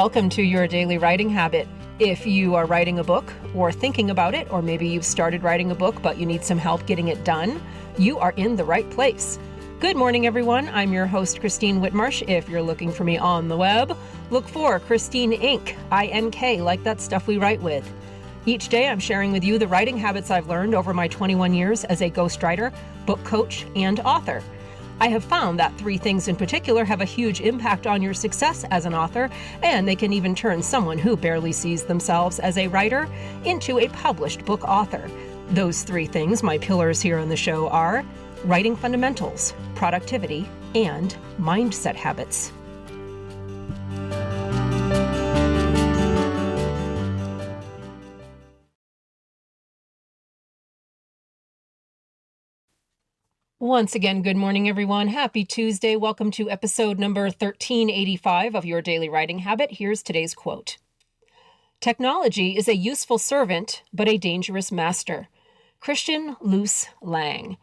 Welcome to Your Daily Writing Habit. If you are writing a book or thinking about it, or maybe you've started writing a book but you need some help getting it done, you are in the right place. Good morning, everyone. I'm your host, Christine Whitmarsh. If you're looking for me on the web, look for Christine Inc., I-N-K, like that stuff we write with. Each day, I'm sharing with you the writing habits I've learned over my 21 years as a ghostwriter, book coach, and author. I have found that three things in particular have a huge impact on your success as an author, and they can even turn someone who barely sees themselves as a writer into a published book author. Those three things, my pillars here on the show, are writing fundamentals, productivity, and mindset habits. Once again, good morning, everyone. Happy Tuesday. Welcome to episode number 1385 of Your Daily Writing Habit. Here's today's quote. Technology is a useful servant, but a dangerous master. Christian Lous Lange.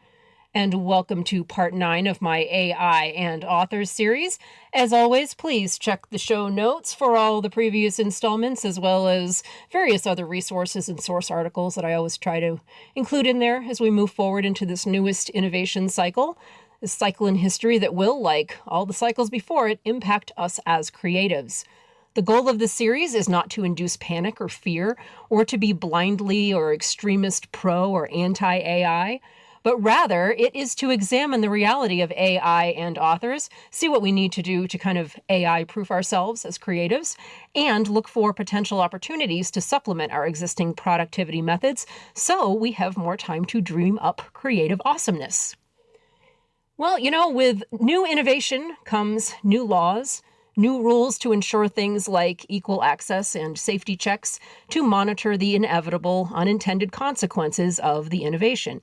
And welcome to part 9 of my AI and Authors series. As always, please check the show notes for all the previous installments, as well as various other resources and source articles that I always try to include in there as we move forward into this newest innovation cycle, this cycle in history that will, like all the cycles before it, impact us as creatives. The goal of this series is not to induce panic or fear, or to be blindly or extremist pro or anti-AI, but rather it is to examine the reality of AI and authors, see what we need to do to kind of AI-proof ourselves as creatives, and look for potential opportunities to supplement our existing productivity methods so we have more time to dream up creative awesomeness. Well, with new innovation comes new laws, new rules to ensure things like equal access and safety checks to monitor the inevitable unintended consequences of the innovation,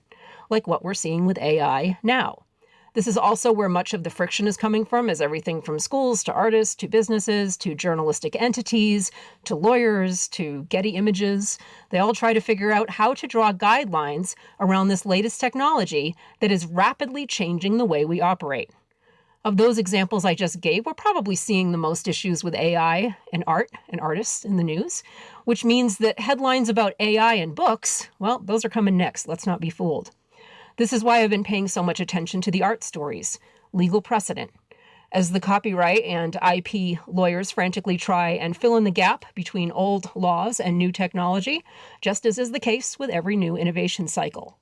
like what we're seeing with AI now. This is also where much of the friction is coming from, as everything from schools to artists to businesses to journalistic entities to lawyers to Getty Images. They all try to figure out how to draw guidelines around this latest technology that is rapidly changing the way we operate. Of those examples I just gave, we're probably seeing the most issues with AI and art and artists in the news, which means that headlines about AI and books, well, those are coming next. Let's not be fooled. This is why I've been paying so much attention to the art stories, legal precedent, as the copyright and IP lawyers frantically try and fill in the gap between old laws and new technology, just as is the case with every new innovation cycle.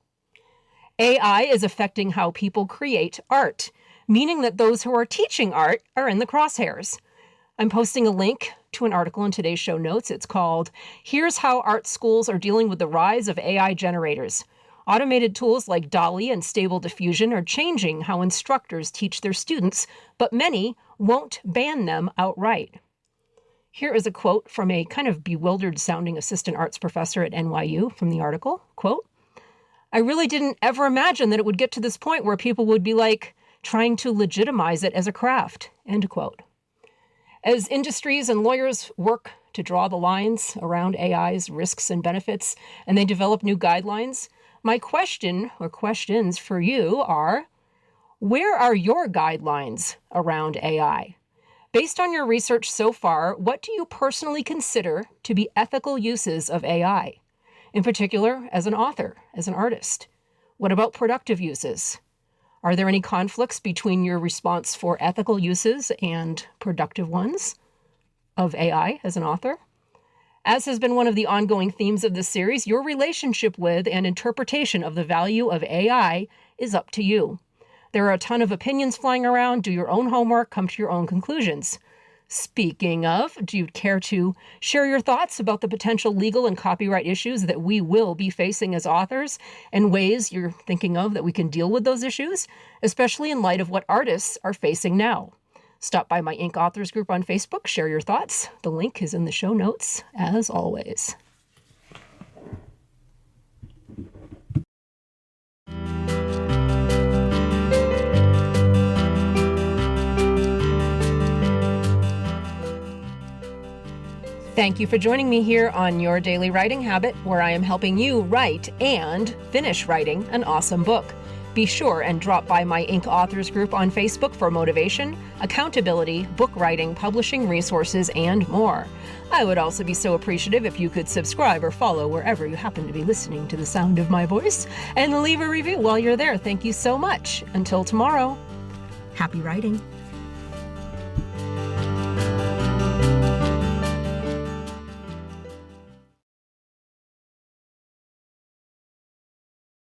AI is affecting how people create art, meaning that those who are teaching art are in the crosshairs. I'm posting a link to an article in today's show notes. It's called, "Here's How Art Schools Are Dealing with the Rise of AI Generators." Automated tools like DALL-E and Stable Diffusion are changing how instructors teach their students, but many won't ban them outright. Here is a quote from a kind of bewildered-sounding assistant arts professor at NYU from the article. Quote, "I really didn't ever imagine that it would get to this point where people would be trying to legitimize it as a craft." End quote. As industries and lawyers work to draw the lines around AI's risks and benefits, and they develop new guidelines, my question or questions for you are, where are your guidelines around AI? Based on your research so far, what do you personally consider to be ethical uses of AI? In particular, as an author, as an artist? What about productive uses? Are there any conflicts between your response for ethical uses and productive ones of AI as an author? As has been one of the ongoing themes of this series, your relationship with and interpretation of the value of AI is up to you. There are a ton of opinions flying around. Do your own homework, come to your own conclusions. Speaking of, do you care to share your thoughts about the potential legal and copyright issues that we will be facing as authors and ways you're thinking of that we can deal with those issues, especially in light of what artists are facing now? Stop by my Inc. Authors group on Facebook, share your thoughts. The link is in the show notes, as always. Thank you for joining me here on Your Daily Writing Habit, where I am helping you write and finish writing an awesome book. Be sure and drop by my Inc. Authors group on Facebook for motivation, accountability, book writing, publishing resources, and more. I would also be so appreciative if you could subscribe or follow wherever you happen to be listening to the sound of my voice, and leave a review while you're there. Thank you so much. Until tomorrow, happy writing.